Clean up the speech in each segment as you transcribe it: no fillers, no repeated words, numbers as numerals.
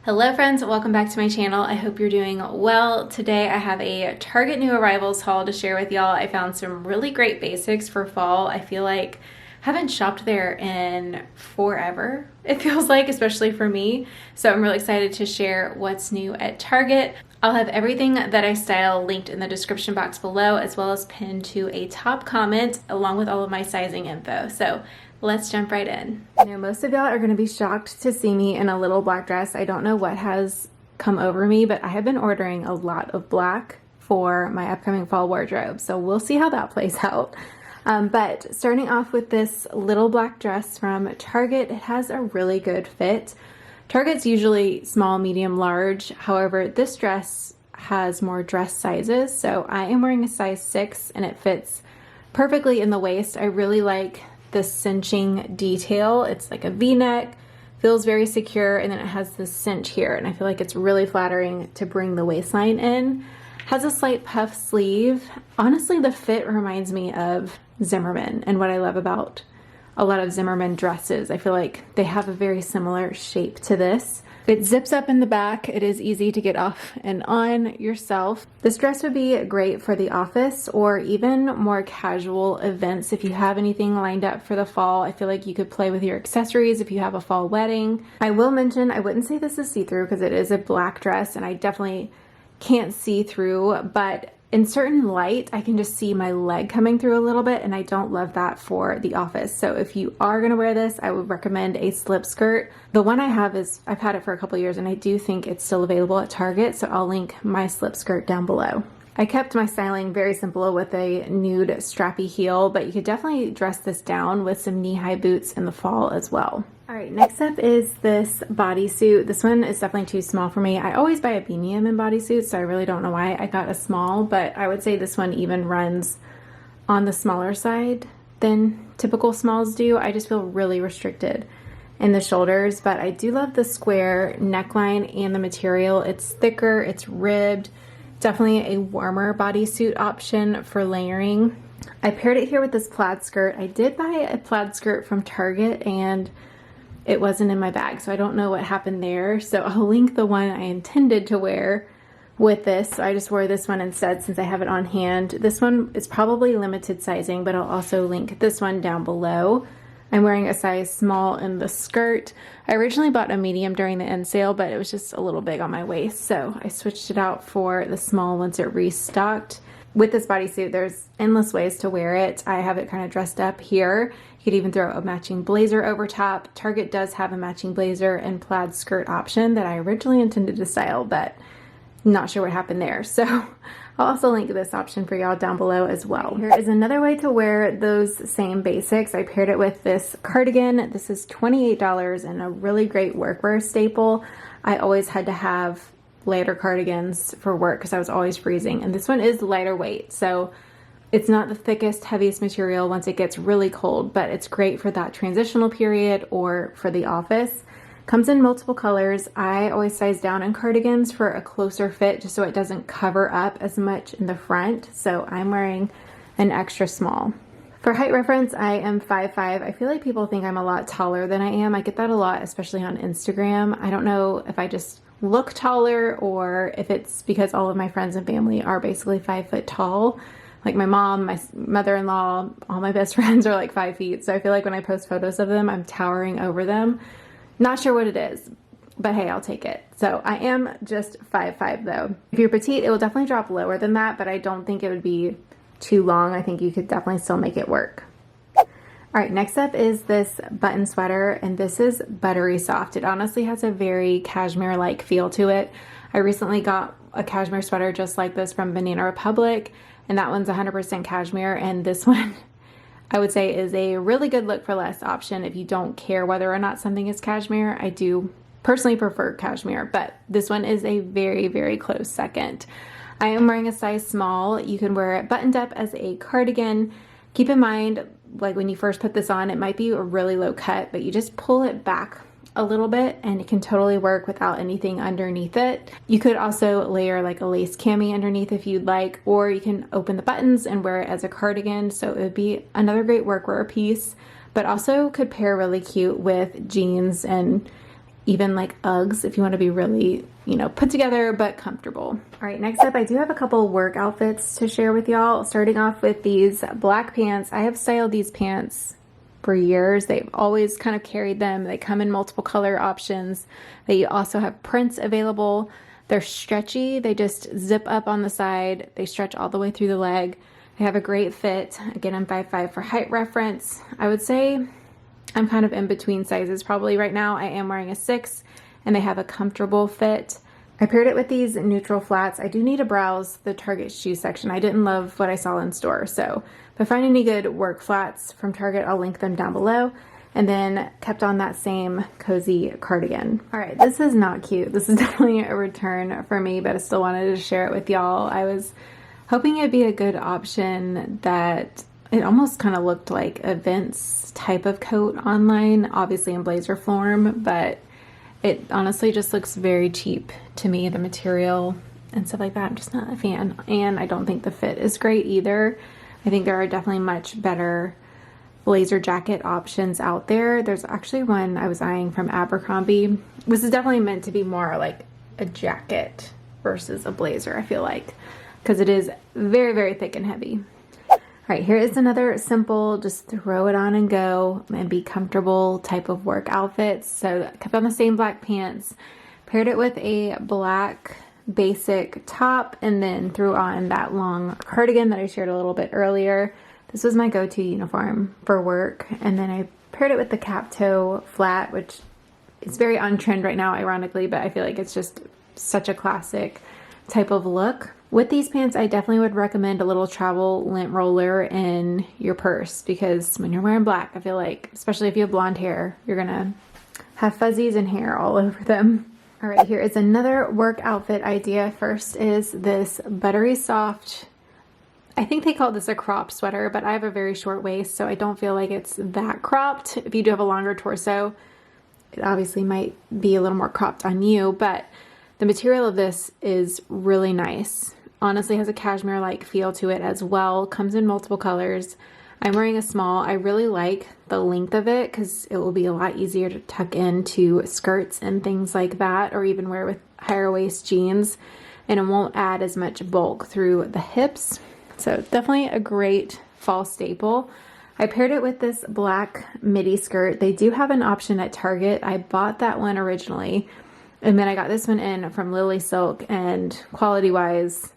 Hello friends, welcome back to my channel. I hope you're doing well. Today I have a Target new arrivals haul to share with y'all. I found some really great basics for fall. I feel like I haven't shopped there in forever, it feels like, especially for me. So I'm really excited to share what's new at Target. I'll have everything that I style linked in the description box below, as well as pinned to a top comment along with all of my sizing info. So let's jump right in. I know most of y'all are going to be shocked to see me in a little black dress. I don't know what has come over me, but I have been ordering a lot of black for my upcoming fall wardrobe. So we'll see how that plays out. But starting off with this little black dress from Target, it has a really good fit. Target's usually small, medium, large. However, this dress has more dress sizes. So I am wearing a size 6 and it fits perfectly in the waist. I really like the cinching detail. It's like a V-neck, feels very secure, and then it has this cinch here, and I feel like it's really flattering to bring the waistline in. Has a slight puff sleeve. Honestly, the fit reminds me of Zimmermann, and what I love about a lot of Zimmermann dresses, I feel like they have a very similar shape to this. It zips up in the back. It is easy to get off and on yourself. This dress would be great for the office or even more casual events. If you have anything lined up for the fall, I feel like you could play with your accessories if you have a fall wedding. I will mention, I wouldn't say this is see-through because it is a black dress and I definitely can't see through, but in certain light, I can just see my leg coming through a little bit, and I don't love that for the office. So if you are gonna wear this, I would recommend a slip skirt. The one I have is, I've had it for a couple years, and I do think it's still available at Target, so I'll link my slip skirt down below. I kept my styling very simple with a nude strappy heel, but you could definitely dress this down with some knee-high boots in the fall as well. All right, next up is this bodysuit. This one is definitely too small for me. I always buy a medium in bodysuits, so I really don't know why I got a small, but I would say this one even runs on the smaller side than typical smalls do. I just feel really restricted in the shoulders, but I do love the square neckline and the material. It's thicker, it's ribbed, definitely a warmer bodysuit option for layering. I paired it here with this plaid skirt. I did buy a plaid skirt from Target and it wasn't in my bag, so I don't know what happened there. So I'll link the one I intended to wear with this. So I just wore this one instead since I have it on hand. This one is probably limited sizing, but I'll also link this one down below. I'm wearing a size small in the skirt. I originally bought a medium during the end sale, but it was just a little big on my waist, so I switched it out for the small once it restocked. With this bodysuit, there's endless ways to wear it. I have it kind of dressed up here. You could even throw a matching blazer over top. Target does have a matching blazer and plaid skirt option that I originally intended to style, but not sure what happened there. So I'll also link this option for y'all down below as well. Here is another way to wear those same basics. I paired it with this cardigan. This is $28 and a really great workwear staple. I always had to have lighter cardigans for work because I was always freezing, and this one is lighter weight, so it's not the thickest, heaviest material once it gets really cold, but it's great for that transitional period or for the office. Comes in multiple colors. I always size down in cardigans for a closer fit just so it doesn't cover up as much in the front, so I'm wearing an extra small. For height reference, I am 5'5". I feel like people think I'm a lot taller than I am. I get that a lot, especially on Instagram. I don't know if I just look taller or if it's because all of my friends and family are basically 5 foot tall. Like my mom, my mother-in-law, all my best friends are like 5 feet. So I feel like when I post photos of them, I'm towering over them. Not sure what it is, but hey, I'll take it. So I am just 5'5" though. If you're petite, it will definitely drop lower than that, but I don't think it would be too long. I think you could definitely still make it work. All right, next up is this button sweater, and this is buttery soft. It honestly has a very cashmere-like feel to it. I recently got a cashmere sweater just like this from Banana Republic, and that one's 100% cashmere, and this one I would say is a really good look for less option if you don't care whether or not something is cashmere. I do personally prefer cashmere, but this one is a very, very close second. I am wearing a size small. You can wear it buttoned up as a cardigan. Keep in mind, like when you first put this on, it might be a really low cut, but you just pull it back a little bit and it can totally work without anything underneath it. You could also layer like a lace cami underneath if you'd like, or you can open the buttons and wear it as a cardigan. So it would be another great workwear piece, but also could pair really cute with jeans and even like Uggs if you want to be really, you know, put together but comfortable. All right, next up, I do have a couple work outfits to share with y'all. Starting off with these black pants. I have styled these pants for years. They've always kind of carried them. They come in multiple color options. They also have prints available. They're stretchy. They just zip up on the side. They stretch all the way through the leg. They have a great fit. Again, I'm 5'5" for height reference. I would say I'm kind of in between sizes probably right now. I am wearing a 6 and they have a comfortable fit. I paired it with these neutral flats. I do need to browse the Target shoe section. I didn't love what I saw in store. So if I find any good work flats from Target, I'll link them down below. And then kept on that same cozy cardigan. All right, this is not cute. This is definitely a return for me, but I still wanted to share it with y'all. I was hoping it'd be a good option that it almost kind of looked like a Vince type of coat online, obviously in blazer form, but it honestly just looks very cheap to me, the material and stuff like that. I'm just not a fan. And I don't think the fit is great either. I think there are definitely much better blazer jacket options out there. There's actually one I was eyeing from Abercrombie. This is definitely meant to be more like a jacket versus a blazer, I feel like, because it is very, very thick and heavy. All right, here is another simple, just throw it on and go and be comfortable type of work outfit. So I kept on the same black pants, paired it with a black basic top, and then threw on that long cardigan that I shared a little bit earlier. This was my go-to uniform for work. And then I paired it with the cap toe flat, which is very on trend right now, ironically, but I feel like it's just such a classic type of look. With these pants, I definitely would recommend a little travel lint roller in your purse, because when you're wearing black, I feel like, especially if you have blonde hair, you're gonna have fuzzies and hair all over them. All right, here is another work outfit idea. First is this Buttery soft, I think they call this a cropped sweater, but I have a very short waist, so I don't feel like it's that cropped. If you do have a longer torso, it obviously might be a little more cropped on you, but the material of this is really nice. Honestly, has a cashmere-like feel to it as well. Comes in multiple colors. I'm wearing a small. I really like the length of it because it will be a lot easier to tuck into skirts and things like that, or even wear with higher waist jeans, and it won't add as much bulk through the hips. So definitely a great fall staple. I paired it with this black midi skirt. They do have an option at Target. I bought that one originally, and then I got this one in from Lily Silk, and quality-wise,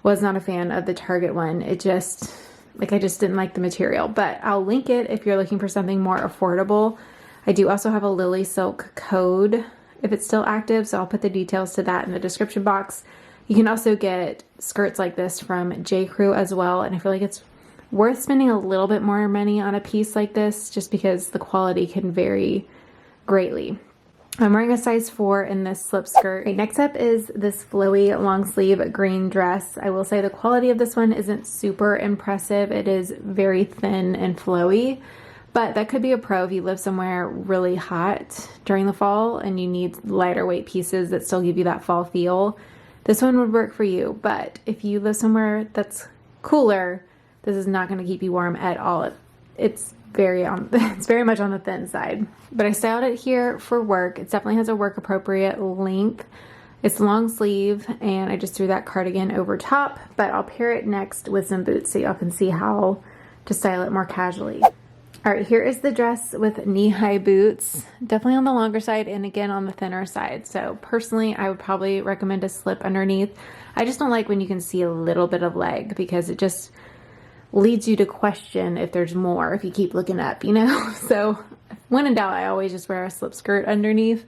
was not a fan of the Target one. It just, like, I just didn't like the material, but I'll link it if you're looking for something more affordable. I do also have a Lily Silk code if it's still active, so I'll put the details to that in the description box. You can also get skirts like this from J. Crew as well, and I feel like it's worth spending a little bit more money on a piece like this just because the quality can vary greatly. I'm wearing a size 4 in this slip skirt. Okay, next up is this flowy long sleeve green dress. I will say the quality of this one isn't super impressive. It is very thin and flowy, but that could be a pro if you live somewhere really hot during the fall and you need lighter weight pieces that still give you that fall feel. This one would work for you, but if you live somewhere that's cooler, this is not going to keep you warm at all. It's very much on the thin side. But I styled it here for work. It definitely has a work appropriate length. It's long sleeve, and I just threw that cardigan over top, but I'll pair it next with some boots so y'all can see how to style it more casually. All right, here is the dress with knee-high boots. Definitely on the longer side and again on the thinner side. So personally, I would probably recommend a slip underneath. I just don't like when you can see a little bit of leg because it just leads you to question if there's more if you keep looking up, you know? So when in doubt, I always just wear a slip skirt underneath.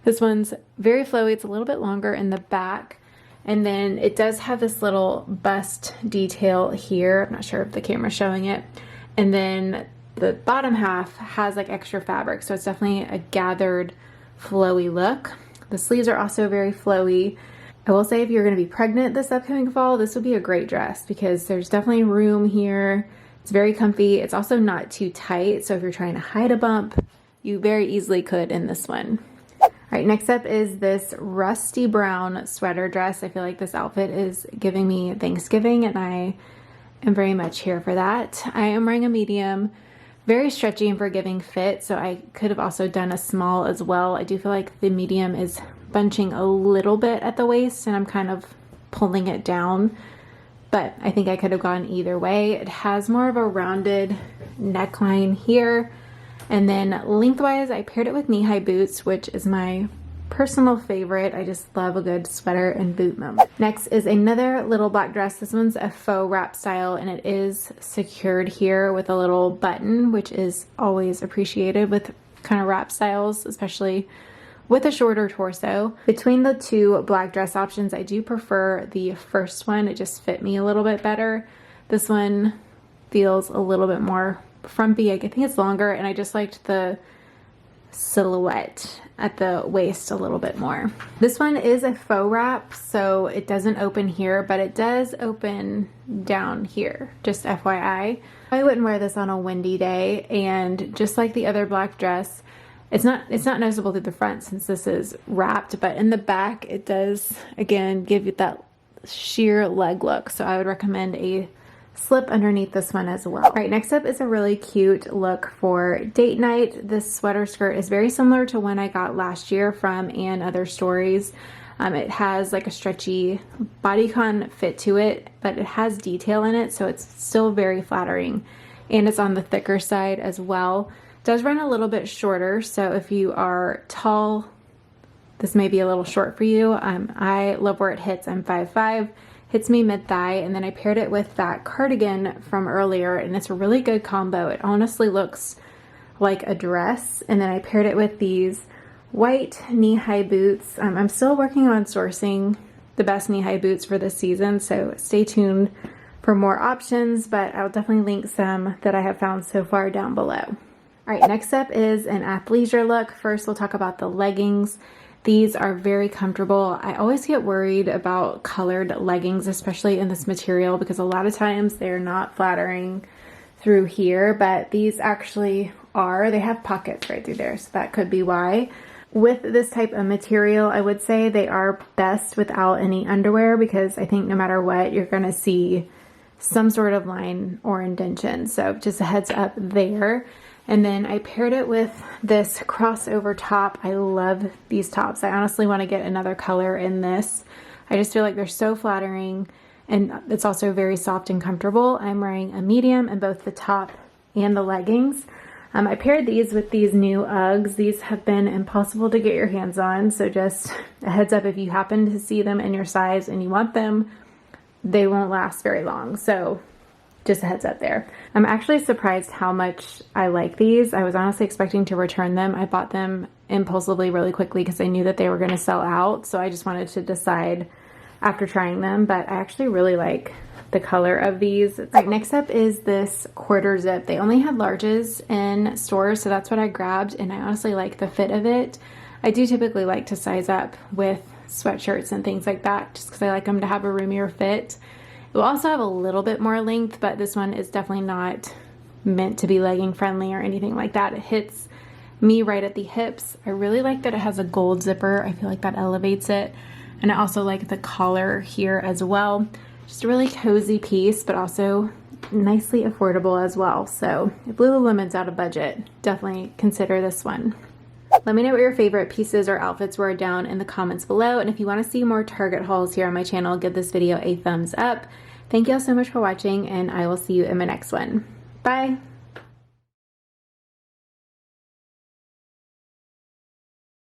This one's very flowy. It's a little bit longer in the back. And then it does have this little bust detail here. I'm not sure if the camera's showing it. And then the bottom half has like extra fabric, so it's definitely a gathered flowy look. The sleeves are also very flowy. I will say if you're going to be pregnant this upcoming fall, this would be a great dress because there's definitely room here. It's very comfy. It's also not too tight, so if you're trying to hide a bump, you very easily could in this one. All right, next up is this rusty brown sweater dress. I feel like this outfit is giving me Thanksgiving, and I am very much here for that. I am wearing a medium. very stretchy and forgiving fit, so I could have also done a small as well. I do feel like the medium is bunching a little bit at the waist and I'm kind of pulling it down, but I think I could have gone either way. It has more of a rounded neckline here, and then lengthwise I paired it with knee-high boots, which is my personal favorite. I just love a good sweater and boot moment. Next is another little black dress. This one's a faux wrap style and it is secured here with a little button, which is always appreciated with kind of wrap styles, especially with a shorter torso. Between the two black dress options, I do prefer the first one. It just fit me a little bit better. This one feels a little bit more frumpy. I think it's longer, and I just liked the silhouette at the waist a little bit more. This one is a faux wrap, so it doesn't open here, but it does open down here, just FYI. I wouldn't wear this on a windy day, and just like the other black dress, it's not noticeable through the front since this is wrapped, but in the back it does again give you that sheer leg look, so I would recommend a slip underneath this one as well. All right, next up is a really cute look for date night. This sweater skirt is very similar to one I got last year from And Other Stories. It has like a stretchy bodycon fit to it, but it has detail in it, so it's still very flattering, and it's on the thicker side as well. It does run a little bit shorter, so if you are tall, this may be a little short for you. I love where it hits. I'm 5'5". Hits me mid-thigh, and then I paired it with that cardigan from earlier, and it's a really good combo. It honestly looks like a dress, and then I paired it with these white knee-high boots. I'm still working on sourcing the best knee-high boots for this season, so stay tuned for more options, but I'll definitely link some that I have found so far down below. All right, next up is an athleisure look. First, we'll talk about the leggings. These are very comfortable. I always get worried about colored leggings, especially in this material, because a lot of times they're not flattering through here, but these actually are. They have pockets right through there, so that could be why. With this type of material, I would say they are best without any underwear, because I think no matter what, you're gonna see some sort of line or indentation. So just a heads up there. And then I paired it with this crossover top. I love these tops. I honestly want to get another color in this. I just feel like they're so flattering, and it's also very soft and comfortable. I'm wearing a medium in both the top and the leggings. I paired these with these new Uggs. These have been impossible to get your hands on, so just a heads up, if you happen to see them in your size and you want them, they won't last very long. So just a heads up there. I'm actually surprised how much I like these. I was honestly expecting to return them. I bought them impulsively really quickly because I knew that they were going to sell out. So I just wanted to decide after trying them, but I actually really like the color of these. All right, next up is this quarter zip. They only had larges in stores, so that's what I grabbed, and I honestly like the fit of it. I do typically like to size up with sweatshirts and things like that, just because I like them to have a roomier fit. It will also have a little bit more length, but this one is definitely not meant to be legging friendly or anything like that. It hits me right at the hips. I really like that it has a gold zipper. I feel like that elevates it. And I also like the collar here as well. Just a really cozy piece, but also nicely affordable as well. So if Lululemon's out of budget, definitely consider this one. Let me know what your favorite pieces or outfits were down in the comments below. And if you want to see more Target hauls here on my channel, give this video a thumbs up. Thank you all so much for watching, and I will see you in my next one. Bye!